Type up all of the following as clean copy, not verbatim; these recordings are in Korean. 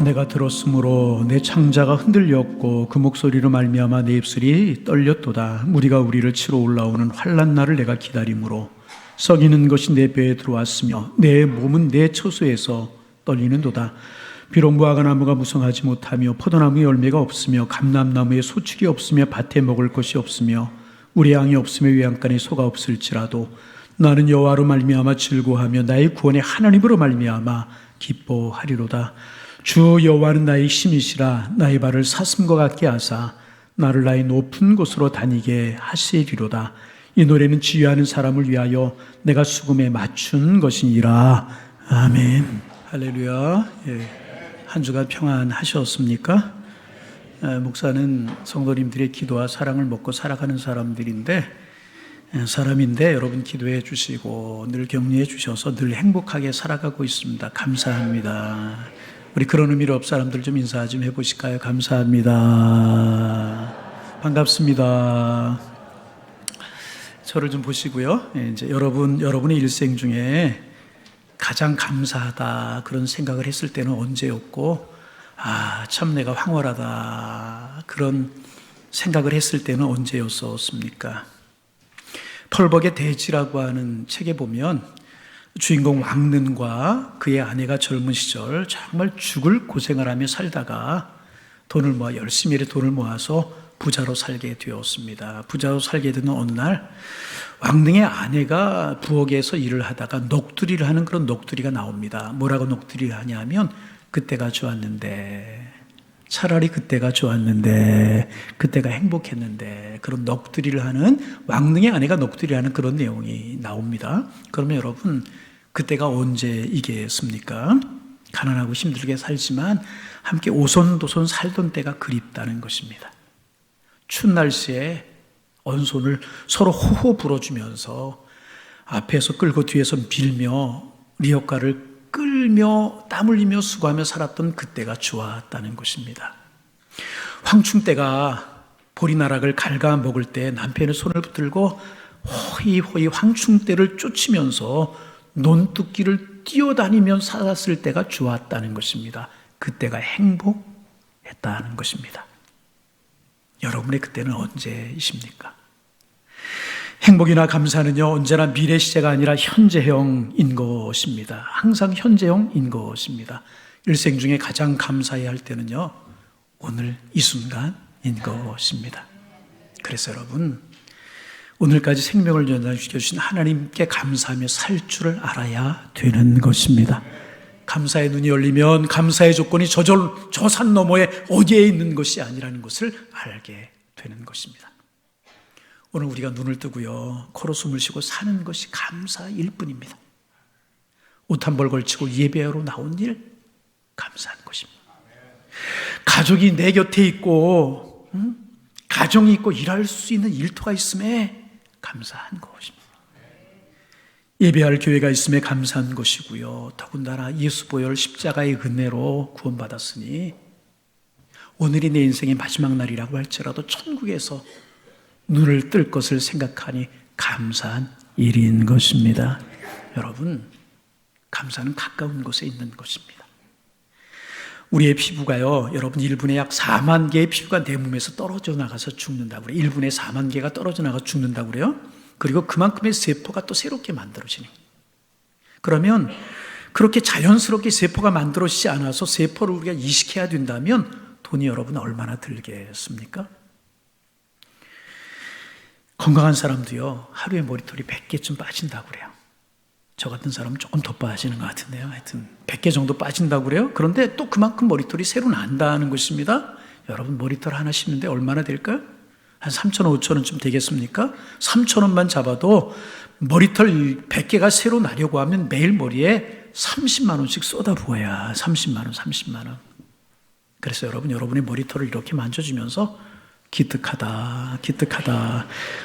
내가 들었으므로 내 창자가 흔들렸고 그 목소리로 말미암아 내 입술이 떨렸도다. 무리가 우리를 치러 올라오는 환난 날을 내가 기다림으로 썩이는 것이 내 배에 들어왔으며 내 몸은 내 처소에서 떨리는도다. 비록 무화과나무가 무성하지 못하며 포도나무 열매가 없으며 감람나무에 소축이 없으며 밭에 먹을 것이 없으며 우리 양이 없으며 외양간에 소가 없을지라도 나는 여호와로 말미암아 즐거워하며 나의 구원의 하나님으로 말미암아 기뻐하리로다. 주 여호와는 나의 힘이시라. 나의 발을 사슴과 같게 하사 나를 나의 높은 곳으로 다니게 하시리로다. 이 노래는 지휘하는 사람을 위하여 내가 수금에 맞춘 것이니라. 아멘. 할렐루야. 한 주간 평안하셨습니까? 목사는 성도님들의 기도와 사랑을 먹고 살아가는 사람인데 여러분 기도해 주시고 늘 격려해 주셔서 늘 행복하게 살아가고 있습니다. 감사합니다. 우리 그런 의미로 옆 사람들 좀 인사 좀 해보실까요? 감사합니다. 반갑습니다. 저를 좀 보시고요. 이제 여러분의 일생 중에 가장 감사하다 그런 생각을 했을 때는 언제였고, 참 내가 황홀하다 그런 생각을 했을 때는 언제였었습니까? 펄벅의 대지라고 하는 책에 보면 주인공 왕눈과 그의 아내가 젊은 시절 정말 죽을 고생을 하며 살다가 열심히 돈을 모아서 부자로 살게 되었습니다. 부자로 살게 되는 어느 날 왕눈의 아내가 부엌에서 일을 하다가 녹두리를 하는 그런 녹두리가 나옵니다. 뭐라고 녹두리를 하냐면 그때가 좋았는데, 차라리 그때가 좋았는데, 그때가 행복했는데, 그런 넋두리를 하는, 왕릉의 아내가 넋두리를 하는 그런 내용이 나옵니다. 그러면 여러분, 그때가 언제이겠습니까? 가난하고 힘들게 살지만 함께 오손도손 살던 때가 그립다는 것입니다. 추운 날씨에 언손을 서로 호호 불어주면서 앞에서 끌고 뒤에서 밀며 리어카를 끌며 땀 흘리며 수고하며 살았던 그때가 좋았다는 것입니다. 황충대가 보리나락을 갉아먹을 때 남편의 손을 붙들고 호이호이 황충대를 쫓으면서 논두끼를 뛰어다니면서 살았을 때가 좋았다는 것입니다. 그때가 행복했다는 것입니다. 여러분의 그때는 언제이십니까? 행복이나 감사는요, 언제나 미래 시제가 아니라 현재형인 것입니다. 항상 현재형인 것입니다. 일생 중에 가장 감사해야 할 때는요, 오늘 이 순간인 것입니다. 그래서 여러분, 오늘까지 생명을 연장시켜주신 하나님께 감사하며 살 줄을 알아야 되는 것입니다. 감사의 눈이 열리면 감사의 조건이 저 산 너머에 어디에 있는 것이 아니라는 것을 알게 되는 것입니다. 오늘 우리가 눈을 뜨고요, 코로 숨을 쉬고 사는 것이 감사일 뿐입니다. 옷 한 벌 걸치고 예배하러 나온 일, 감사한 것입니다. 가족이 내 곁에 있고, 가정이 있고 일할 수 있는 일터가 있음에 감사한 것입니다. 예배할 교회가 있음에 감사한 것이고요, 더군다나 예수 보혈 십자가의 은혜로 구원받았으니 오늘이 내 인생의 마지막 날이라고 할지라도 천국에서 눈을 뜰 것을 생각하니 감사한 일인 것입니다. 여러분, 감사는 가까운 곳에 있는 것입니다. 우리의 피부가요, 여러분 1분에 약 4만 개의 피부가 내 몸에서 떨어져 나가서 죽는다고 그래요. 1분에 4만 개가 떨어져 나가서 죽는다고 그래요. 그리고 그만큼의 세포가 또 새롭게 만들어지는 거예요. 그러면 그렇게 자연스럽게 세포가 만들어지지 않아서 세포를 우리가 이식해야 된다면 돈이 여러분 얼마나 들겠습니까? 건강한 사람도요, 하루에 머리털이 100개쯤 빠진다고 그래요. 저 같은 사람은 조금 더 빠지는 것 같은데요. 하여튼 100개 정도 빠진다고 그래요. 그런데 또 그만큼 머리털이 새로 난다는 것입니다. 여러분 머리털 하나 심는데 얼마나 될까요? 한 3,000원, 5,000원쯤 되겠습니까? 3,000원만 잡아도 머리털 100개가 새로 나려고 하면 매일 머리에 30만 원씩 쏟아부어야 30만 원. 그래서 여러분의 머리털을 이렇게 만져주면서 기특하다.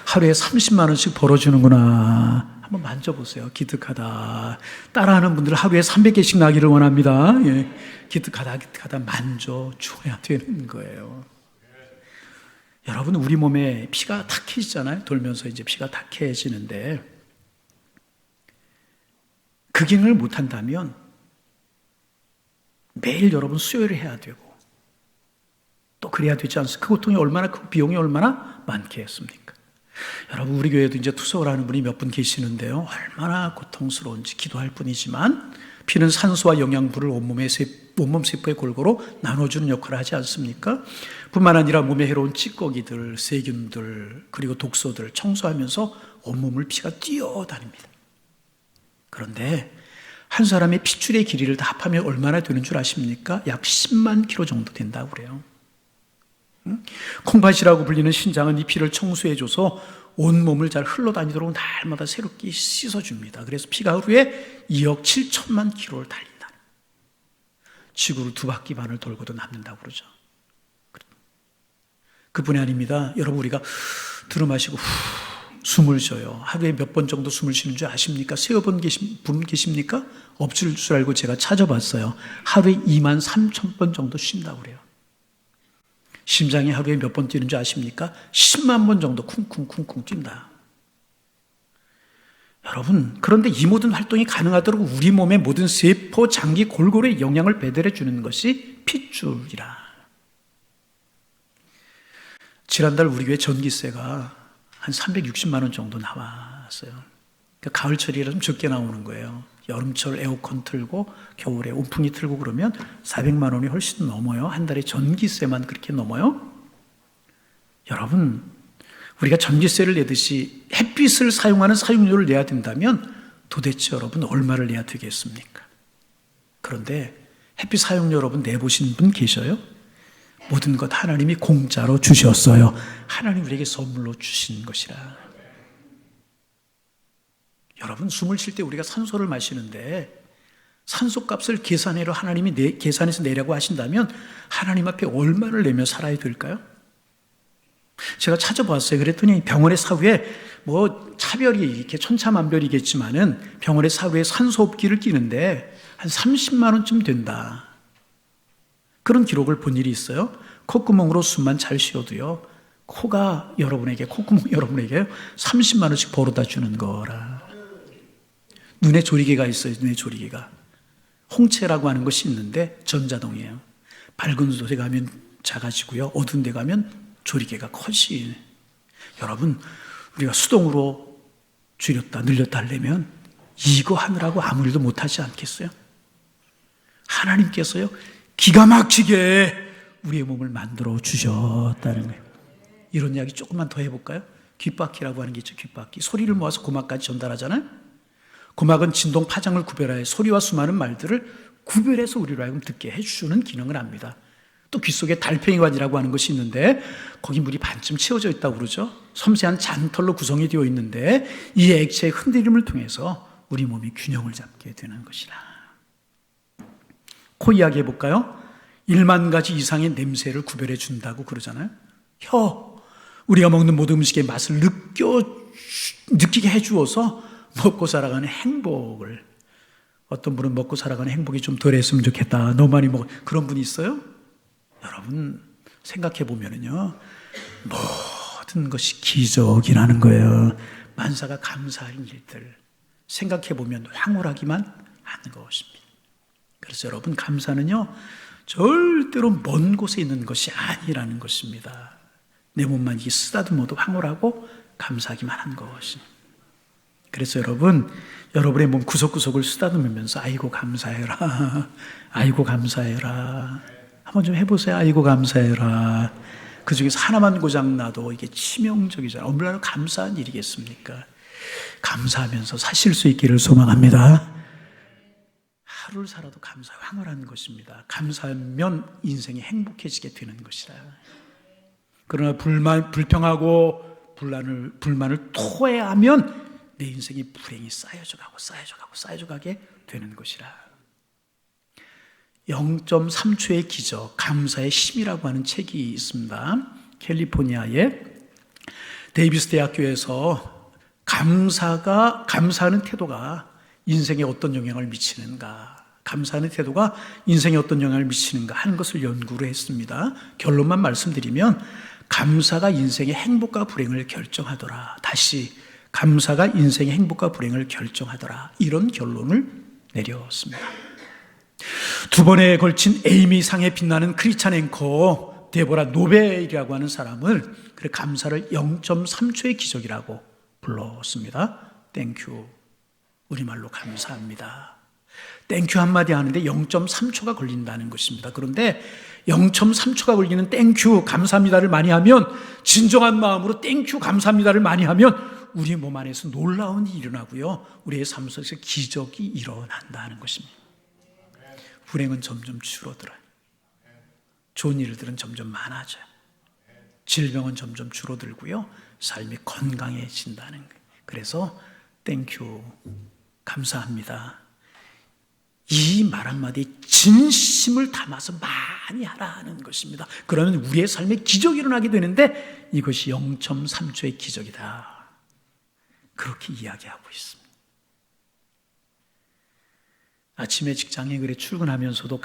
하루에 30만 원씩 벌어주는구나. 한번 만져보세요. 기특하다. 따라하는 분들 하루에 300개씩 나기를 원합니다. 예. 기특하다 만져줘야 되는 거예요. 여러분, 우리 몸에 피가 탁해지잖아요. 돌면서 이제 피가 탁해지는데 그 기능을 못한다면 매일 여러분 수요일을 해야 되고 또 그래야 되지 않습니까? 그 고통이 얼마나, 그 비용이 얼마나 많겠습니까? 여러분, 우리 교회도 이제 투석을 하는 분이 몇 분 계시는데요. 얼마나 고통스러운지 기도할 뿐이지만 피는 산소와 영양분을 온몸 세포에 골고루 나눠주는 역할을 하지 않습니까? 뿐만 아니라 몸에 해로운 찌꺼기들, 세균들, 그리고 독소들 청소하면서 온몸을 피가 뛰어다닙니다. 그런데 한 사람의 핏줄의 길이를 다 합하면 얼마나 되는 줄 아십니까? 약 10만 킬로 정도 된다고 그래요. 콩팥이라고 불리는 신장은 이 피를 청소해줘서 온몸을 잘 흘러다니도록 날마다 새롭게 씻어줍니다. 그래서 피가 하루에 2억 7천만 킬로를 달린다. 지구를 2바퀴 반을 돌고도 남는다고 그러죠. 그뿐이 아닙니다. 여러분, 우리가 들어마시고 숨을 쉬어요. 하루에 몇 번 정도 숨을 쉬는 줄 아십니까? 세어 분 계십니까? 없을 줄 알고 제가 찾아봤어요. 하루에 2만 3천 번 정도 쉰다고 그래요. 심장이 하루에 몇 번 뛰는 줄 아십니까? 10만 번 정도 쿵쿵쿵쿵 뛴다. 여러분, 그런데 이 모든 활동이 가능하도록 우리 몸의 모든 세포, 장기, 골고루에 영양을 배달해 주는 것이 핏줄이라. 지난달 우리 교회 전기세가 한 360만 원 정도 나왔어요. 그러니까 가을철이라 좀 적게 나오는 거예요. 여름철 에어컨 틀고 겨울에 온풍기 틀고 그러면 400만 원이 훨씬 넘어요. 한 달에 전기세만 그렇게 넘어요. 여러분, 우리가 전기세를 내듯이 햇빛을 사용하는 사용료를 내야 된다면 도대체 여러분 얼마를 내야 되겠습니까? 그런데 햇빛 사용료 여러분 내보신 분 계셔요? 모든 것 하나님이 공짜로 주셨어요. 하나님 우리에게 선물로 주신 것이라. 여러분, 숨을 쉴 때 우리가 산소를 마시는데 산소값을 계산해로 하나님이 계산해서 내라고 하신다면 하나님 앞에 얼마를 내며 살아야 될까요? 제가 찾아봤어요. 그랬더니 병원의 사후에 뭐 차별이 이렇게 천차만별이겠지만은 병원의 사후에 산소호흡기를 끼는데 한 30만 원쯤 된다. 그런 기록을 본 일이 있어요. 콧구멍으로 숨만 잘 쉬어도요. 콧구멍 여러분에게 30만 원씩 벌어다 주는 거라. 눈에 조리개가 있어요. 눈에 조리개가. 홍채라고 하는 것이 있는데 전자동이에요. 밝은 곳에 가면 작아지고요. 어두운 데 가면 조리개가 커지. 여러분, 우리가 수동으로 줄였다 늘렸다 하려면 이거 하느라고 아무 일도 못하지 않겠어요? 하나님께서요 기가 막히게 우리의 몸을 만들어 주셨다는 거예요. 이런 이야기 조금만 더 해볼까요? 귓바퀴라고 하는 게 있죠. 귓바퀴. 소리를 모아서 고막까지 전달하잖아요. 고막은 진동 파장을 구별하여 소리와 수많은 말들을 구별해서 우리로 하여금 듣게 해주는 기능을 합니다. 또 귀 속에 달팽이관이라고 하는 것이 있는데 거기 물이 반쯤 채워져 있다고 그러죠. 섬세한 잔털로 구성이 되어 있는데 이 액체의 흔들림을 통해서 우리 몸이 균형을 잡게 되는 것이라. 코 이야기 해볼까요? 1만 가지 이상의 냄새를 구별해 준다고 그러잖아요. 혀, 우리가 먹는 모든 음식의 맛을 느끼게 해주어서 먹고 살아가는 행복을, 어떤 분은 먹고 살아가는 행복이 좀 덜했으면 좋겠다, 너무 많이 먹어, 그런 분이 있어요? 여러분 생각해 보면은요 모든 것이 기적이라는 거예요. 만사가 감사할 일들 생각해 보면 황홀하기만 하는 것입니다. 그래서 여러분, 감사는요 절대로 먼 곳에 있는 것이 아니라는 것입니다. 내 몸만 이게 쓰다듬어도 황홀하고 감사하기만 한 것입니다. 그래서 여러분, 여러분의 몸 구석구석을 쓰다듬으면서 아이고 감사해라, 아이고 감사해라 한번 좀 해보세요. 아이고 감사해라. 그 중에서 하나만 고장나도 이게 치명적이잖아요. 얼마나 감사한 일이겠습니까? 감사하면서 사실 수 있기를 소망합니다. 하루를 살아도 감사에 황홀한 것입니다. 감사하면 인생이 행복해지게 되는 것이라. 그러나 불평하고 불만을 토해하면 내 인생이 불행이 쌓여져 가게 되는 것이라. 0.3초의 기적, 감사의 힘이라고 하는 책이 있습니다. 캘리포니아의 데이비스 대학교에서 감사하는 태도가 인생에 어떤 영향을 미치는가, 감사하는 태도가 인생에 어떤 영향을 미치는가 하는 것을 연구를 했습니다. 결론만 말씀드리면 감사가 인생의 행복과 불행을 결정하더라. 다시 감사가 인생의 행복과 불행을 결정하더라. 이런 결론을 내렸습니다. 두 번에 걸친 에이미 상에 빛나는 크리스찬 앵커 데보라 노벨이라고 하는 사람을 그래 감사를 0.3초의 기적이라고 불렀습니다. 땡큐, 우리말로 감사합니다. 땡큐 한마디 하는데 0.3초가 걸린다는 것입니다. 그런데 0.3초가 걸리는 땡큐 감사합니다를 많이 하면, 진정한 마음으로 땡큐 감사합니다를 많이 하면 우리 몸 안에서 놀라운 일이 일어나고요, 우리의 삶 속에서 기적이 일어난다는 것입니다. 불행은 점점 줄어들어요. 좋은 일들은 점점 많아져요. 질병은 점점 줄어들고요, 삶이 건강해진다는 거예요. 그래서 땡큐 감사합니다, 이 말 한마디에 진심을 담아서 많이 하라는 것입니다. 그러면 우리의 삶에 기적이 일어나게 되는데 이것이 0.3초의 기적이다, 그렇게 이야기하고 있습니다. 아침에 직장에 그래 출근하면서도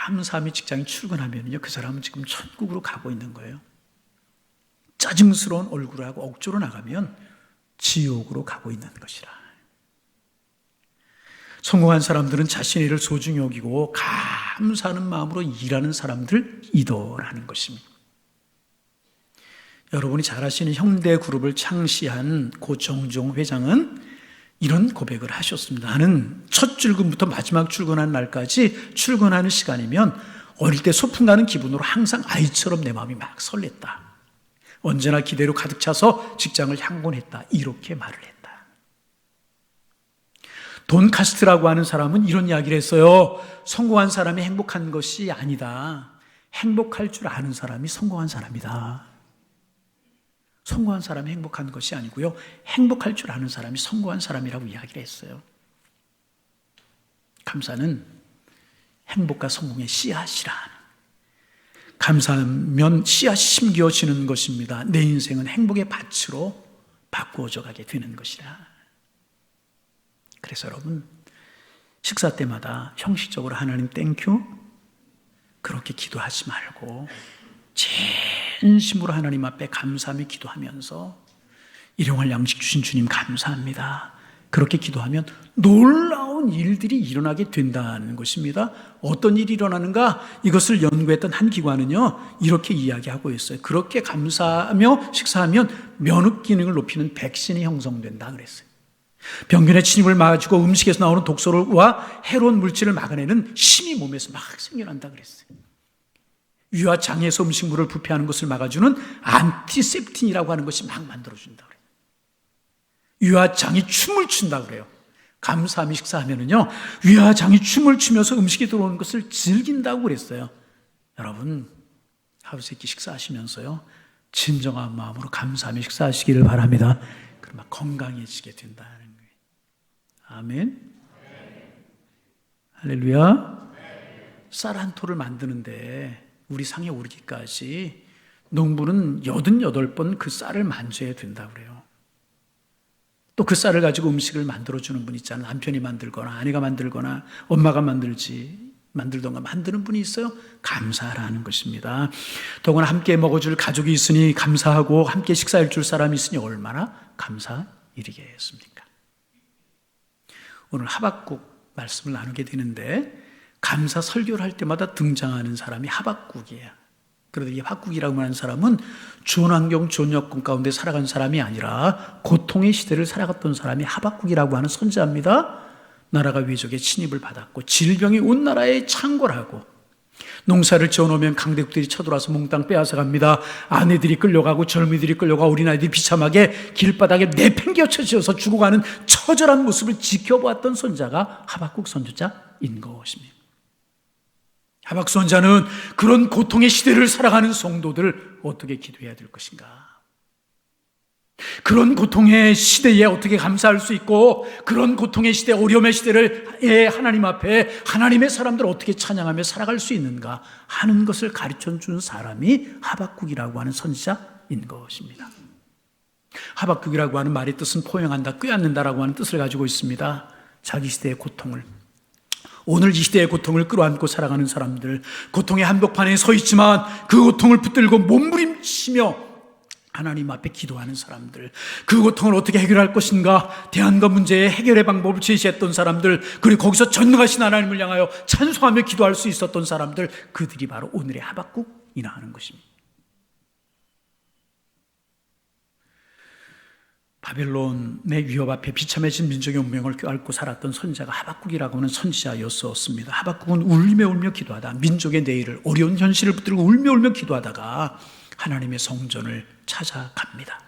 감사함이 직장에 출근하면요, 그 사람은 지금 천국으로 가고 있는 거예요. 짜증스러운 얼굴을 하고 억지로 나가면 지옥으로 가고 있는 것이라. 성공한 사람들은 자신의 일을 소중히 여기고 감사하는 마음으로 일하는 사람들이더라는 것입니다. 여러분이 잘 아시는 현대그룹을 창시한 고 정종 회장은 이런 고백을 하셨습니다. 나는 첫 출근부터 마지막 출근하는 날까지 출근하는 시간이면 어릴 때 소풍 가는 기분으로 항상 아이처럼 내 마음이 막 설렜다. 언제나 기대로 가득 차서 직장을 향곤했다. 이렇게 말을 했다. 돈 카스트라고 하는 사람은 이런 이야기를 했어요. 성공한 사람이 행복한 것이 아니다. 행복할 줄 아는 사람이 성공한 사람이다. 성공한 사람이 행복한 것이 아니고요, 행복할 줄 아는 사람이 성공한 사람이라고 이야기를 했어요. 감사는 행복과 성공의 씨앗이라. 감사하면 씨앗이 심겨지는 것입니다. 내 인생은 행복의 밭으로 바꾸어져 가게 되는 것이라. 그래서 여러분, 식사 때마다 형식적으로 하나님 땡큐 그렇게 기도하지 말고 진심으로 하나님 앞에 감사하며 기도하면서 일용할 양식 주신 주님 감사합니다, 그렇게 기도하면 놀라운 일들이 일어나게 된다는 것입니다. 어떤 일이 일어나는가? 이것을 연구했던 한 기관은요, 이렇게 이야기하고 있어요. 그렇게 감사하며 식사하면 면역 기능을 높이는 백신이 형성된다 그랬어요. 병균의 침입을 막아주고 음식에서 나오는 독소와 해로운 물질을 막아내는 힘이 몸에서 막 생겨난다 그랬어요. 위와 장에서 음식물을 부패하는 것을 막아주는 안티셉틴이라고 하는 것이 막 만들어준다 그래요. 위와 장이 춤을 춘다 그래요. 감사함이 식사하면은요, 위와 장이 춤을 추면서 음식이 들어오는 것을 즐긴다고 그랬어요. 여러분, 하루 세끼 식사하시면서요, 진정한 마음으로 감사하며 식사하시기를 바랍니다. 그러면 건강해지게 된다는 거예요. 아멘. 할렐루야. 쌀 한 토를 만드는데 우리 상에 오르기까지 농부는 88번 그 쌀을 만져야 된다고 그래요. 또 그 쌀을 가지고 음식을 만들어주는 분 있잖아요. 남편이 만들거나 아내가 만들거나 엄마가 만들던가 만드는 분이 있어요. 감사하라는 것입니다. 더구나 함께 먹어줄 가족이 있으니 감사하고 함께 식사할 줄 사람이 있으니 얼마나 감사 일이겠습니까? 오늘 하박국 말씀을 나누게 되는데, 감사 설교를 할 때마다 등장하는 사람이 하박국이에요. 그런데 이 하박국이라고 하는 사람은 좋은 환경, 좋은 여건 가운데 살아간 사람이 아니라 고통의 시대를 살아갔던 사람이 하박국이라고 하는 선지자입니다. 나라가 외적의 침입을 받았고 질병이 온 나라에 창궐하고 농사를 지어놓으면 강대국들이 쳐들어와서 몽땅 빼앗아갑니다. 아내들이 끌려가고 젊은이들이 끌려가고 어린아이들이 비참하게 길바닥에 내팽개쳐져서 죽어가는 처절한 모습을 지켜보았던 선자가 하박국 선지자인 것입니다. 하박국 선지자는 그런 고통의 시대를 살아가는 성도들 어떻게 기도해야 될 것인가, 그런 고통의 시대에 어떻게 감사할 수 있고, 그런 고통의 시대, 어려움의 시대를 하나님 앞에 하나님의 사람들 어떻게 찬양하며 살아갈 수 있는가 하는 것을 가르쳐준 사람이 하박국이라고 하는 선지자인 것입니다. 하박국이라고 하는 말의 뜻은 포용한다, 꿰안는다라고 하는 뜻을 가지고 있습니다. 자기 시대의 고통을, 오늘 이 시대의 고통을 끌어안고 살아가는 사람들, 고통의 한복판에 서 있지만 그 고통을 붙들고 몸부림치며 하나님 앞에 기도하는 사람들, 그 고통을 어떻게 해결할 것인가, 대안과 문제의 해결의 방법을 제시했던 사람들, 그리고 거기서 전능하신 하나님을 향하여 찬송하며 기도할 수 있었던 사람들, 그들이 바로 오늘의 하박국이나 하는 것입니다. 바벨론의 위협 앞에 비참해진 민족의 운명을 앓고 살았던 선지자가 하박국이라고 하는 선지자였었습니다. 하박국은 울며 기도하다 민족의 내일을, 어려운 현실을 붙들고 울며 기도하다가 하나님의 성전을 찾아갑니다.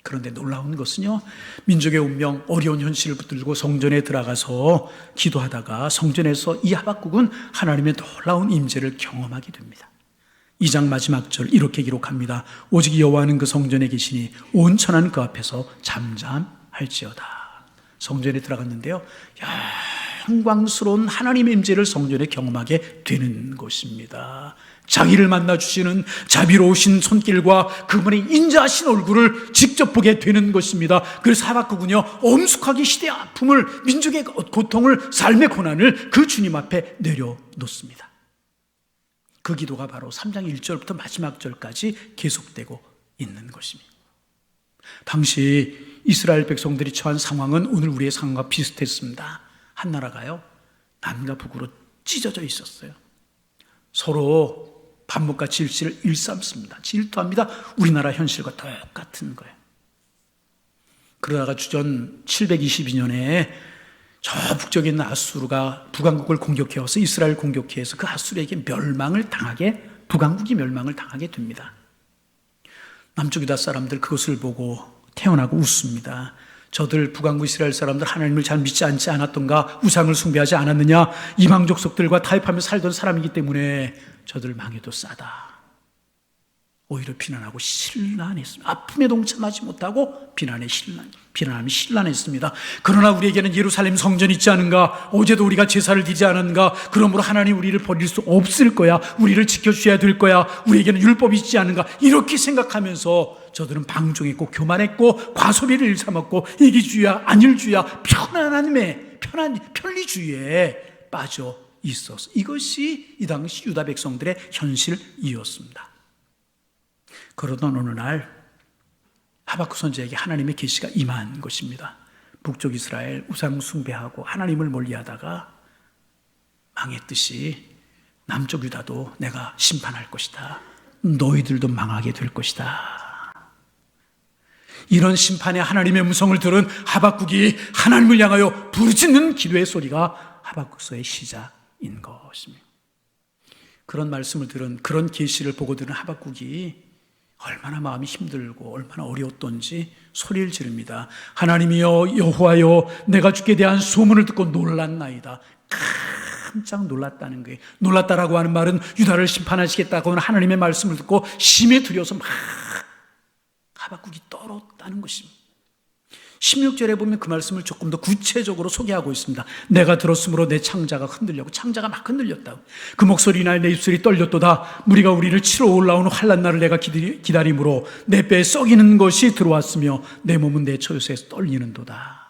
그런데 놀라운 것은요, 민족의 운명, 어려운 현실을 붙들고 성전에 들어가서 기도하다가 성전에서 이 하박국은 하나님의 놀라운 임재를 경험하게 됩니다. 2장 마지막 절 이렇게 기록합니다. 오직 여호와는 그 성전에 계시니 온 천하는 그 앞에서 잠잠할지어다. 성전에 들어갔는데요, 영광스러운 하나님의 임재를 성전에 경험하게 되는 것입니다. 자기를 만나주시는 자비로우신 손길과 그분의 인자하신 얼굴을 직접 보게 되는 것입니다. 그래서 하박국은요, 엄숙하게 시대의 아픔을, 민족의 고통을, 삶의 고난을 그 주님 앞에 내려놓습니다. 그 기도가 바로 3장 1절부터 마지막 절까지 계속되고 있는 것입니다. 당시 이스라엘 백성들이 처한 상황은 오늘 우리의 상황과 비슷했습니다. 한 나라가요, 남과 북으로 찢어져 있었어요. 서로 반목과 질시를 일삼습니다. 질투합니다. 우리나라 현실과 똑같은 거예요. 그러다가 주전 722년에 저 북쪽에 있는 아수르가 북왕국을 공격해와서 이스라엘 공격해서 그 아수르에게 북왕국이 멸망을 당하게 됩니다. 남쪽 유다 사람들 그것을 보고 태어나고 웃습니다. 저들 북왕국 이스라엘 사람들 하나님을 잘 믿지 않지 않았던가, 우상을 숭배하지 않았느냐, 이방 족속들과 타협하며 살던 사람이기 때문에 저들 망해도 싸다. 오히려 비난하고 신란했습니다. 아픔에 동참하지 못하고 비난하며 신란했습니다. 그러나 우리에게는 예루살렘 성전이 있지 않은가, 어제도 우리가 제사를 드리지 않았는가, 그러므로 하나님 우리를 버릴 수 없을 거야, 우리를 지켜주셔야 될 거야, 우리에게는 율법이 있지 않은가, 이렇게 생각하면서 저들은 방종했고 교만했고 과소비를 일삼았고 이기주의야 안일주의야 편리주의에 빠져 있었어. 이것이 이 당시 유다 백성들의 현실이었습니다. 그러던 어느 날 하박국 선지자에게 하나님의 계시가 임한 것입니다. 북쪽 이스라엘 우상 숭배하고 하나님을 멀리하다가 망했듯이 남쪽 유다도 내가 심판할 것이다. 너희들도 망하게 될 것이다. 이런 심판의 하나님의 음성을 들은 하박국이 하나님을 향하여 부르짖는 기도의 소리가 하박국서의 시작인 것입니다. 그런 말씀을 들은, 그런 계시를 보고 들은 하박국이 얼마나 마음이 힘들고 얼마나 어려웠던지 소리를 지릅니다. 하나님이여 여호와여, 내가 주께 대한 소문을 듣고 놀랐나이다. 깜짝 놀랐다는 거예요. 놀랐다라고 하는 말은 유다를 심판하시겠다고 하는 하나님의 말씀을 듣고 심히 두려워서 막 하박국이 떨었다는 것입니다. 16절에 보면 그 말씀을 조금 더 구체적으로 소개하고 있습니다. 내가 들었으므로 내 창자가 흔들렸고, 창자가 막 흔들렸다고. 그 목소리나 내 입술이 떨렸도다. 무리가 우리를 치러 올라오는 환난 날을 내가 기다림으로 내 뼈에 썩이는 것이 들어왔으며 내 몸은 내 처소에서 떨리는도다.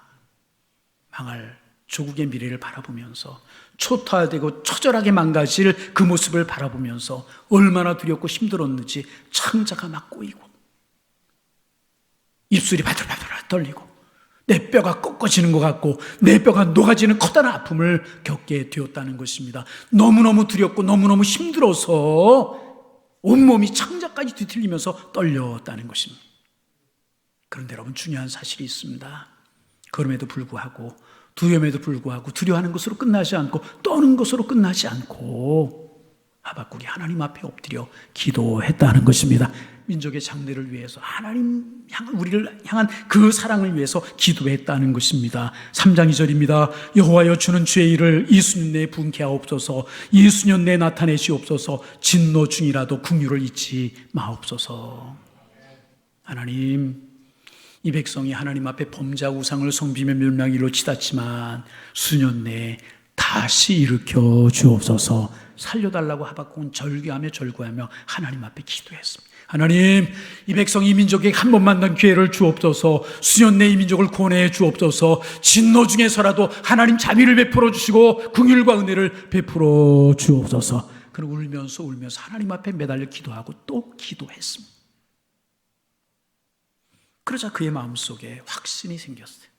망할 조국의 미래를 바라보면서, 초토화되고 처절하게 망가질 그 모습을 바라보면서 얼마나 두렵고 힘들었는지 창자가 막 꼬이고 입술이 바들바들 떨리고 내 뼈가 꺾어지는 것 같고 내 뼈가 녹아지는 커다란 아픔을 겪게 되었다는 것입니다. 너무너무 두렵고 너무너무 힘들어서 온몸이 창자까지 뒤틀리면서 떨렸다는 것입니다. 그런데 여러분, 중요한 사실이 있습니다. 그럼에도 불구하고, 두려움에도 불구하고 두려워하는 것으로 끝나지 않고 떠는 것으로 끝나지 않고 하박국이 하나님 앞에 엎드려 기도했다는 것입니다. 민족의 장래를 위해서, 하나님 향한, 우리를 향한 그 사랑을 위해서 기도했다는 것입니다. 3장 2절입니다. 여호와여, 주는 주의 일을 이 수년 내에 분케 하옵소서. 이 수년 내에 나타내시옵소서. 진노 중이라도 긍휼을 잊지 마옵소서. 하나님, 이 백성이 하나님 앞에 범죄하고 우상을 섬기며 멸망일로 치닫지만 수년 내에 다시 일으켜 주옵소서. 살려달라고 하박국은 절규하며 하나님 앞에 기도했습니다. 하나님, 이 백성이 이 민족에게 한 번만 더 기회를 주옵소서. 수년 내에 이 민족을 구원해 주옵소서. 진노 중에서라도 하나님 자비를 베풀어 주시고 긍휼과 은혜를 베풀어 주옵소서. 그리고 울면서 하나님 앞에 매달려 기도하고 또 기도했습니다. 그러자 그의 마음속에 확신이 생겼어요.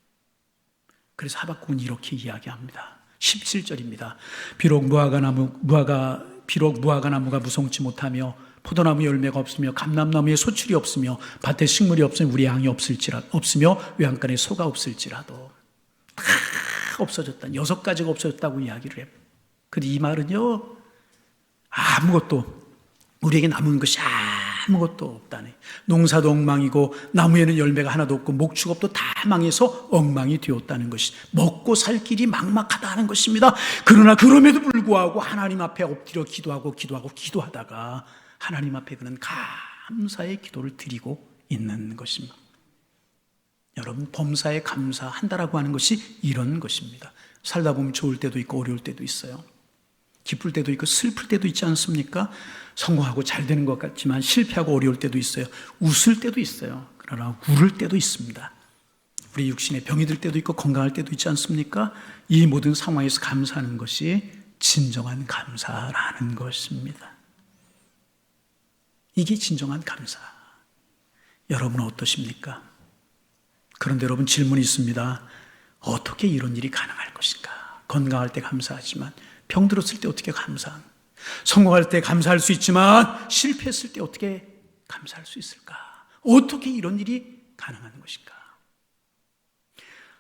그래서 하박국은 이렇게 이야기합니다. 17절입니다. 비록 무화과 나무가 무성치 못하며 포도나무 열매가 없으며 감람나무에 소출이 없으며 밭에 식물이 없으며 우리 양이 없으며 외양간에 소가 없을지라도 다 없어졌다. 6가지가 없어졌다고 이야기를 해요. 근데 이 말은요, 아무것도, 우리에게 남은 것이 아무것도 없다네. 농사도 엉망이고 나무에는 열매가 하나도 없고 목축업도 다 망해서 엉망이 되었다는 것이, 먹고 살 길이 막막하다는 것입니다. 그러나 그럼에도 불구하고 하나님 앞에 엎드려 기도하다가 하나님 앞에 그는 감사의 기도를 드리고 있는 것입니다. 여러분, 범사에 감사한다라고 하는 것이 이런 것입니다. 살다 보면 좋을 때도 있고 어려울 때도 있어요. 기쁠 때도 있고 슬플 때도 있지 않습니까? 성공하고 잘 되는 것 같지만 실패하고 어려울 때도 있어요. 웃을 때도 있어요. 그러나 울을 때도 있습니다. 우리 육신에 병이 들 때도 있고 건강할 때도 있지 않습니까? 이 모든 상황에서 감사하는 것이 진정한 감사라는 것입니다. 이게 진정한 감사. 여러분은 어떠십니까? 그런데 여러분, 질문이 있습니다. 어떻게 이런 일이 가능할 것인가? 건강할 때 감사하지만 병 들었을 때 어떻게 성공할 때 감사할 수 있지만 실패했을 때 어떻게 감사할 수 있을까? 어떻게 이런 일이 가능한 것인가?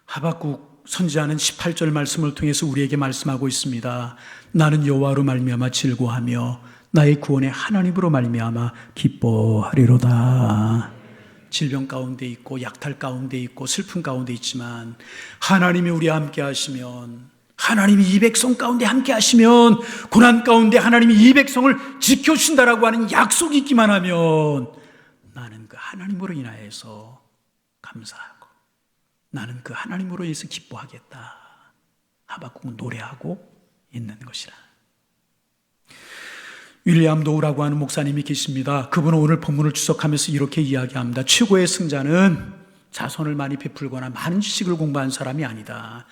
하박국 선지자는 18절 말씀을 통해서 우리에게 말씀하고 있습니다. 나는 여호와로 말미암아 즐거워하며 나의 구원의 하나님으로 말미암아 기뻐하리로다. 질병 가운데 있고 약탈 가운데 있고 슬픔 가운데 있지만 하나님이 우리와 함께 하시면, 하나님이 이 백성 가운데 함께 하시면, 고난 가운데 하나님이 이 백성을 지켜주신다라고 하는 약속이 있기만 하면 나는 그 하나님으로 인하여서 감사하고 나는 그 하나님으로 인해서 기뻐하겠다. 하박국은 노래하고 있는 것이라. 윌리엄 노우라고 하는 목사님이 계십니다. 그분은 오늘 본문을 추석하면서 이렇게 이야기합니다. 최고의 승자는 자선을 많이 베풀거나 많은 지식을 공부한 사람이 아니다.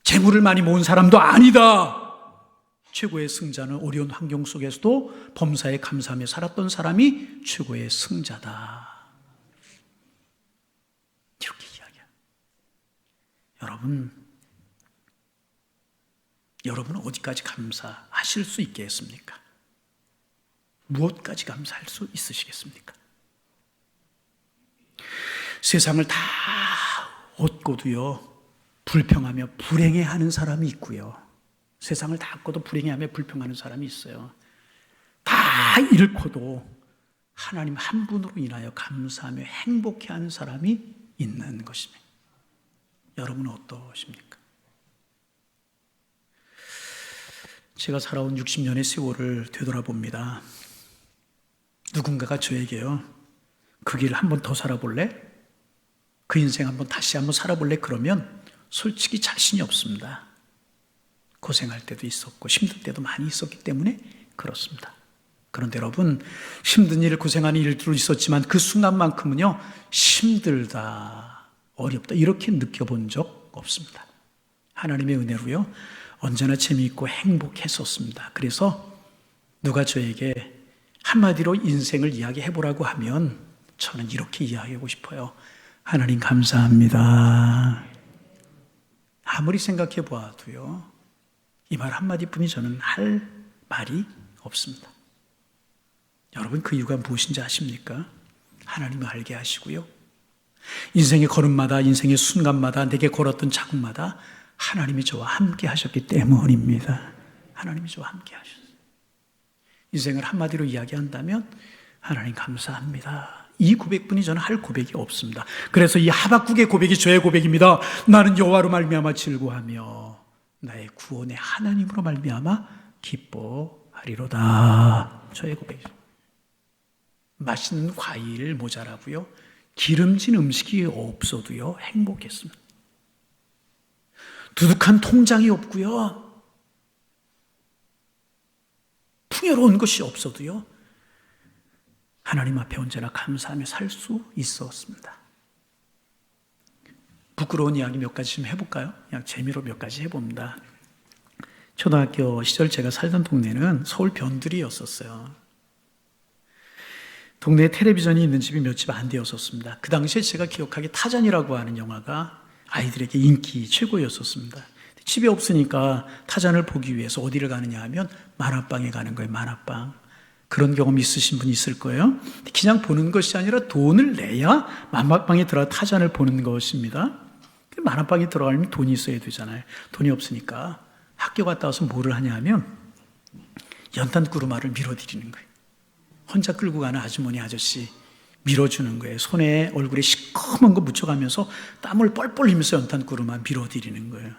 재물을 많이 모은 사람도 아니다. 최고의 승자는 어려운 환경 속에서도 범사에 감사하며 살았던 사람이 최고의 승자다. 이렇게 이야기합니다. 여러분은 어디까지 감사하실 수 있겠습니까? 무엇까지 감사할 수 있으시겠습니까? 세상을 다 얻고도요, 불평하며 불행해하는 사람이 있고요. 세상을 다 얻고도 불행해하며 불평하는 사람이 있어요. 다 잃고도 하나님 한 분으로 인하여 감사하며 행복해하는 사람이 있는 것입니다. 여러분은 어떠십니까? 제가 살아온 60년의 세월을 되돌아봅니다. 누군가가 저에게요, 그 길 한 번 더 살아볼래? 그 인생 다시 한번 살아볼래? 그러면 솔직히 자신이 없습니다. 고생할 때도 있었고 힘들 때도 많이 있었기 때문에 그렇습니다. 그런데 여러분, 힘든 일, 고생하는 일도 있었지만 그 순간만큼은요, 힘들다, 어렵다 이렇게 느껴본 적 없습니다. 하나님의 은혜로요, 언제나 재미있고 행복했었습니다. 그래서 누가 저에게 한마디로 인생을 이야기해보라고 하면 저는 이렇게 이야기하고 싶어요. 하나님 감사합니다. 아무리 생각해 보아도요, 이 말 한마디뿐이 저는 할 말이 없습니다. 여러분, 그 이유가 무엇인지 아십니까? 하나님을 알게 하시고요, 인생의 걸음마다, 인생의 순간마다, 내게 걸었던 자국마다 하나님이 저와 함께 하셨기 때문입니다. 하나님이 저와 함께 하셨어요. 인생을 한마디로 이야기한다면 하나님 감사합니다. 이 고백뿐이 저는 할 고백이 없습니다. 그래서 이 하박국의 고백이 저의 고백입니다. 나는 여호와로 말미암아 즐거워하며 나의 구원의 하나님으로 말미암아 기뻐하리로다. 저의 고백이죠. 맛있는 과일 모자라고요, 기름진 음식이 없어도요 행복했습니다. 두둑한 통장이 없고요, 풍요로운 것이 없어도요, 하나님 앞에 언제나 감사하며 살 수 있었습니다. 부끄러운 이야기 몇 가지 좀 해볼까요? 그냥 재미로 몇 가지 해봅니다. 초등학교 시절 제가 살던 동네는 서울 변두리였었어요. 동네에 텔레비전이 있는 집이 몇 집 안 되었었습니다. 그 당시에 제가 기억하기에 타잔이라고 하는 영화가 아이들에게 인기 최고였었습니다. 집이 없으니까 타잔을 보기 위해서 어디를 가느냐 하면 만화방에 가는 거예요. 만화방. 그런 경험 있으신 분 있을 거예요. 그냥 보는 것이 아니라 돈을 내야 만화방에 들어가 타잔을 보는 것입니다. 만화방에 들어가려면 돈이 있어야 되잖아요. 돈이 없으니까 학교 갔다 와서 뭐를 하냐 하면 연탄구루마를 밀어드리는 거예요. 혼자 끌고 가는 아주머니 아저씨 밀어주는 거예요. 손에 얼굴에 시커먼 거 묻혀가면서 땀을 뻘뻘 흘리면서 연탄구루마 밀어드리는 거예요.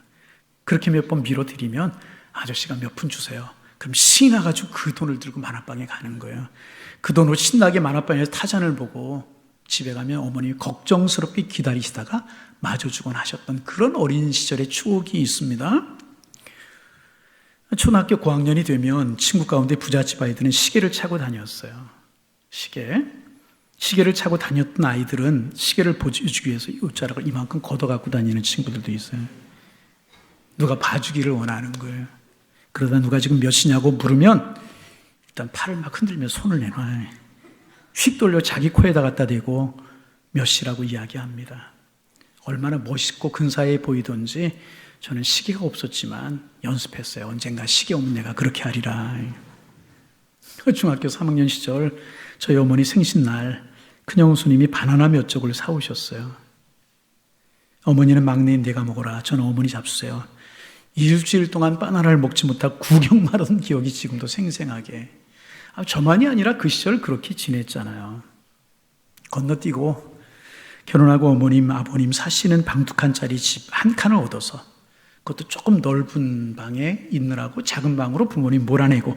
그렇게 몇 번 밀어드리면 아저씨가 몇 푼 주세요. 그럼 신나가지고 그 돈을 들고 만화방에 가는 거예요. 그 돈으로 신나게 만화방에서 타잔을 보고 집에 가면 어머님이 걱정스럽게 기다리시다가 마주주곤 하셨던 그런 어린 시절의 추억이 있습니다. 초등학교 고학년이 되면 친구 가운데 부잣집 아이들은 시계를 차고 다녔어요. 시계를 차고 다녔던 아이들은 시계를 보여주기 위해서 옷자락을 이만큼 걷어갖고 다니는 친구들도 있어요. 누가 봐주기를 원하는 거예요. 그러다 누가 지금 몇 시냐고 물으면 일단 팔을 막 흔들며 손을 내놔요. 휙 돌려 자기 코에다 갖다 대고 몇 시라고 이야기합니다. 얼마나 멋있고 근사해 보이던지 저는 시계가 없었지만 연습했어요. 언젠가 시계 오면 내가 그렇게 하리라. 중학교 3학년 시절 저희 어머니 생신날 큰형수님이 바나나 몇 쪽을 사오셨어요. 어머니는 막내인 내가 먹어라. 저는 어머니 잡수세요. 일주일 동안 바나나를 먹지 못하고 구경만 하던 기억이 지금도 생생하게. 저만이 아니라 그 시절 그렇게 지냈잖아요. 건너뛰고 결혼하고 어머님, 아버님 사시는 방 2칸짜리 집 1칸을 얻어서 그것도 조금 넓은 방에 있느라고 작은 방으로 부모님 몰아내고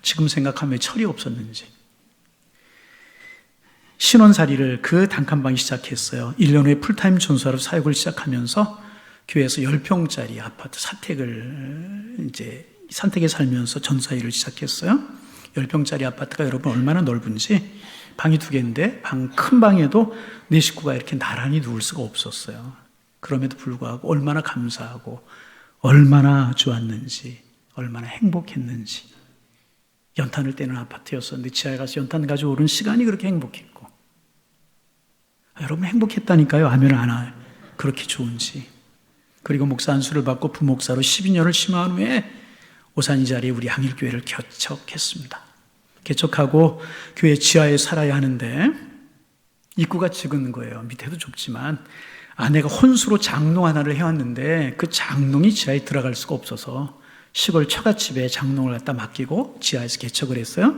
지금 생각하면 왜 철이 없었는지. 신혼살이를 그 단칸방이 시작했어요. 1년 후에 풀타임 전수하러 사역을 시작하면서 교회에서 10평짜리 아파트 산택에 살면서 전사일을 시작했어요. 10평짜리 아파트가 여러분 얼마나 넓은지 방이 2개인데 큰 방에도 내 식구가 이렇게 나란히 누울 수가 없었어요. 그럼에도 불구하고 얼마나 감사하고 얼마나 좋았는지 얼마나 행복했는지. 연탄을 떼는 아파트였었는데 지하에 가서 연탄 가져오는 시간이 그렇게 행복했고 여러분 행복했다니까요. 아멘 안 해요. 그렇게 좋은지. 그리고 목사 안수를 받고 부목사로 12년을 심화한 후에 오산 이 자리에 우리 항일교회를 개척했습니다. 개척하고 교회 지하에 살아야 하는데 입구가 적은 거예요. 밑에도 좁지만 아내가 혼수로 장롱 하나를 해왔는데 그 장롱이 지하에 들어갈 수가 없어서 시골 처갓집에 장롱을 갖다 맡기고 지하에서 개척을 했어요.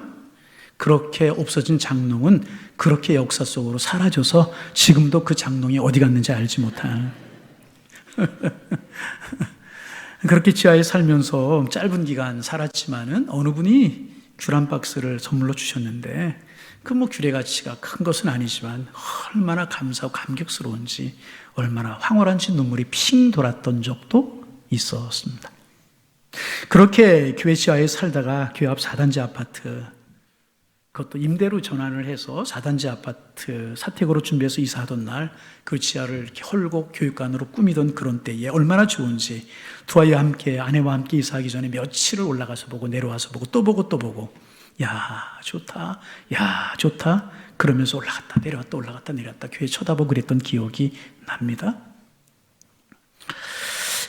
그렇게 없어진 장롱은 그렇게 역사 속으로 사라져서 지금도 그 장롱이 어디 갔는지 알지 못한 그렇게 지하에 살면서 짧은 기간 살았지만은 어느 분이 귤 한 박스를 선물로 주셨는데 그 귤의 가치가 큰 것은 아니지만 얼마나 감사하고 감격스러운지 얼마나 황홀한지 눈물이 핑 돌았던 적도 있었습니다. 그렇게 교회 지하에 살다가 교회 앞 4단지 아파트 그것도 임대로 전환을 해서 4단지 아파트 사택으로 준비해서 이사하던 날 그 지하를 이렇게 헐고 교육관으로 꾸미던 그런 때에 얼마나 좋은지 두 아이와 함께 아내와 함께 이사하기 전에 며칠을 올라가서 보고 내려와서 보고 또 보고 또 보고 야 좋다 야 좋다 그러면서 올라갔다 내려왔다 올라갔다 내려왔다 교회 쳐다보고 그랬던 기억이 납니다.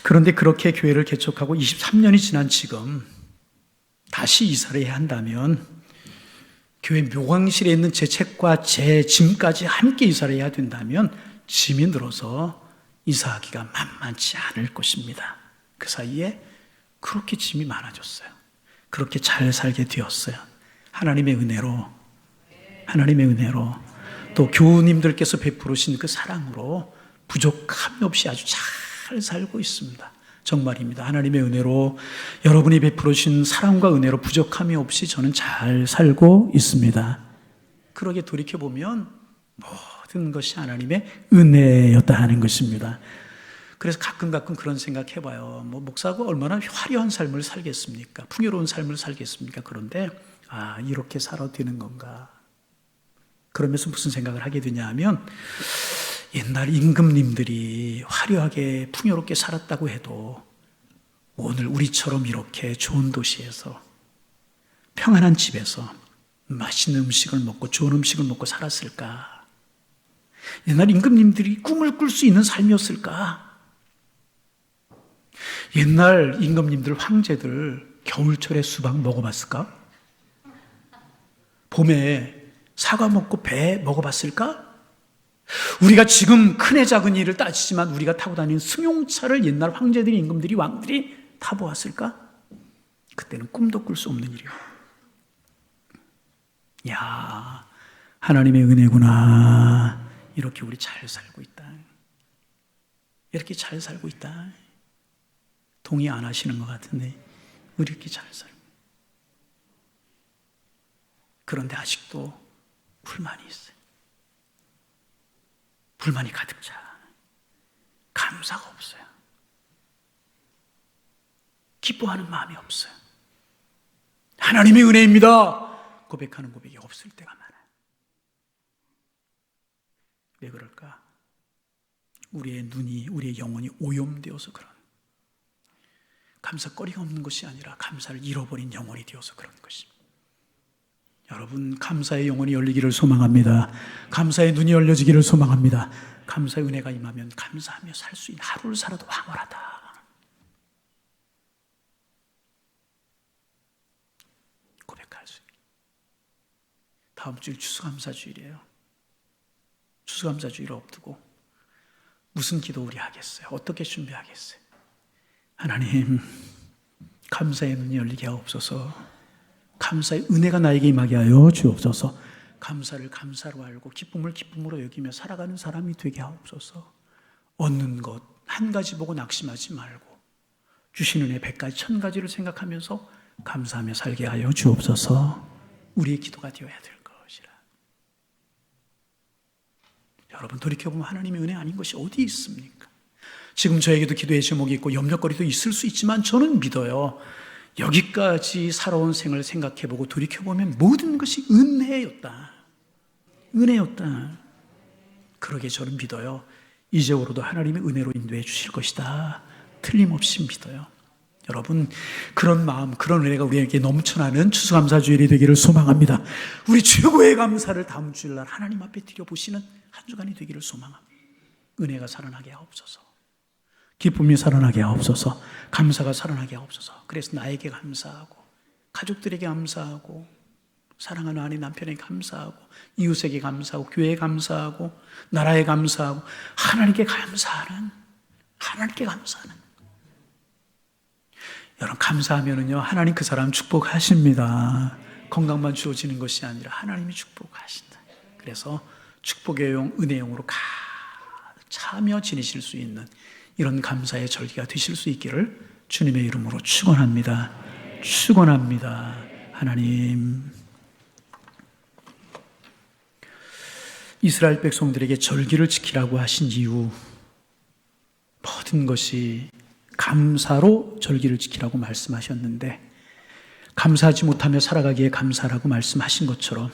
그런데 그렇게 교회를 개척하고 23년이 지난 지금 다시 이사를 해야 한다면 교회 묘광실에 있는 제 책과 제 짐까지 함께 이사를 해야 된다면 짐이 늘어서 이사하기가 만만치 않을 것입니다. 그 사이에 그렇게 짐이 많아졌어요. 그렇게 잘 살게 되었어요. 하나님의 은혜로 또 교우님들께서 베푸르신 그 사랑으로 부족함이 없이 아주 잘 살고 있습니다. 정말입니다. 하나님의 은혜로 여러분이 베풀으신 사랑과 은혜로 부족함이 없이 저는 잘 살고 있습니다. 그러게 돌이켜보면 모든 것이 하나님의 은혜였다 하는 것입니다. 그래서 가끔 그런 생각 해봐요. 목사가 얼마나 화려한 삶을 살겠습니까? 풍요로운 삶을 살겠습니까? 그런데 이렇게 살아도 되는 건가? 그러면서 무슨 생각을 하게 되냐 하면 옛날 임금님들이 화려하게 풍요롭게 살았다고 해도 오늘 우리처럼 이렇게 좋은 도시에서 평안한 집에서 맛있는 음식을 먹고 좋은 음식을 먹고 살았을까? 옛날 임금님들이 꿈을 꿀 수 있는 삶이었을까? 옛날 임금님들, 황제들 겨울철에 수박 먹어봤을까? 봄에 사과 먹고 배 먹어봤을까? 우리가 지금 큰애 작은이를 따지지만 우리가 타고 다니는 승용차를 옛날 황제들이, 임금들이, 왕들이 타보았을까? 그때는 꿈도 꿀 수 없는 일이요. 야, 하나님의 은혜구나. 이렇게 우리 잘 살고 있다. 이렇게 잘 살고 있다. 동의 안 하시는 것 같은데 우리 이렇게 잘 살고. 그런데 아직도 불만이 있어요. 불만이 가득 차. 감사가 없어요. 기뻐하는 마음이 없어요. 하나님의 은혜입니다 고백하는 고백이 없을 때가 많아요. 왜 그럴까? 우리의 눈이, 우리의 영혼이 오염되어서 그런, 감사거리가 없는 것이 아니라 감사를 잃어버린 영혼이 되어서 그런 것입니다. 여러분, 감사의 영혼이 열리기를 소망합니다. 감사의 눈이 열려지기를 소망합니다. 감사의 은혜가 임하면 감사하며 살 수 있는 하루를 살아도 황홀하다. 고백할 수 있는. 다음 주일 추수감사주일이에요. 추수감사주일을 앞두고 무슨 기도 우리 하겠어요? 어떻게 준비하겠어요? 하나님, 감사의 눈이 열리게 하옵소서. 감사의 은혜가 나에게 임하게 하여 주옵소서. 감사를 감사로 알고 기쁨을 기쁨으로 여기며 살아가는 사람이 되게 하옵소서. 얻는 것 한 가지 보고 낙심하지 말고 주시는 은혜 100가지 1000가지를 생각하면서 감사하며 살게 하여 주옵소서. 우리의 기도가 되어야 될 것이라. 여러분, 돌이켜보면 하나님의 은혜 아닌 것이 어디 있습니까? 지금 저에게도 기도의 제목이 있고 염려거리도 있을 수 있지만 저는 믿어요. 여기까지 살아온 생을 생각해보고 돌이켜보면 모든 것이 은혜였다. 은혜였다. 그러게 저는 믿어요. 이제로도 하나님의 은혜로 인도해 주실 것이다. 틀림없이 믿어요. 여러분, 그런 마음, 그런 은혜가 우리에게 넘쳐나는 추수감사주일이 되기를 소망합니다. 우리 최고의 감사를 다음 주일날 하나님 앞에 드려보시는 한 주간이 되기를 소망합니다. 은혜가 살아나게 하옵소서. 기쁨이 살아나게 하옵소서. 감사가 살아나게 하옵소서. 그래서 나에게 감사하고 가족들에게 감사하고 사랑하는 아내 남편에게 감사하고 이웃에게 감사하고 교회에 감사하고 나라에 감사하고 하나님께 감사하는, 하나님께 감사하는. 여러분, 감사하면은요 하나님 그 사람 축복하십니다. 건강만 주어지는 것이 아니라 하나님이 축복하신다. 그래서 축복의 용, 은혜의 용으로 가득 차며 지내실 수 있는 이런 감사의 절기가 되실 수 있기를 주님의 이름으로 축원합니다. 축원합니다. 하나님, 이스라엘 백성들에게 절기를 지키라고 하신 이유, 모든 것이 감사로 절기를 지키라고 말씀하셨는데 감사하지 못하며 살아가기에 감사라고 말씀하신 것처럼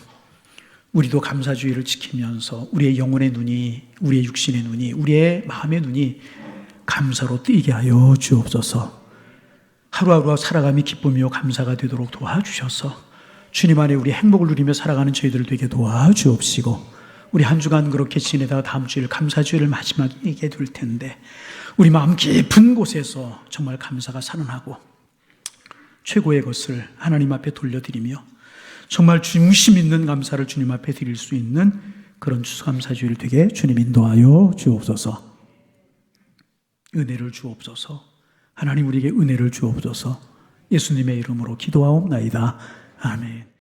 우리도 감사주의를 지키면서 우리의 영혼의 눈이, 우리의 육신의 눈이, 우리의 마음의 눈이 감사로 뜨이게 하여 주옵소서. 하루하루 살아감이 기쁨이요 감사가 되도록 도와주셔서 주님 안에 우리 행복을 누리며 살아가는 저희들 되게 도와주옵시고, 우리 한 주간 그렇게 지내다가 다음 주일 감사주일을 마지막에 될 텐데 우리 마음 깊은 곳에서 정말 감사가 살아나고 최고의 것을 하나님 앞에 돌려드리며 정말 중심 있는 감사를 주님 앞에 드릴 수 있는 그런 추수감사주일 되게 주님 인도하여 주옵소서. 은혜를 주옵소서. 하나님, 우리에게 은혜를 주옵소서. 예수님의 이름으로 기도하옵나이다. 아멘.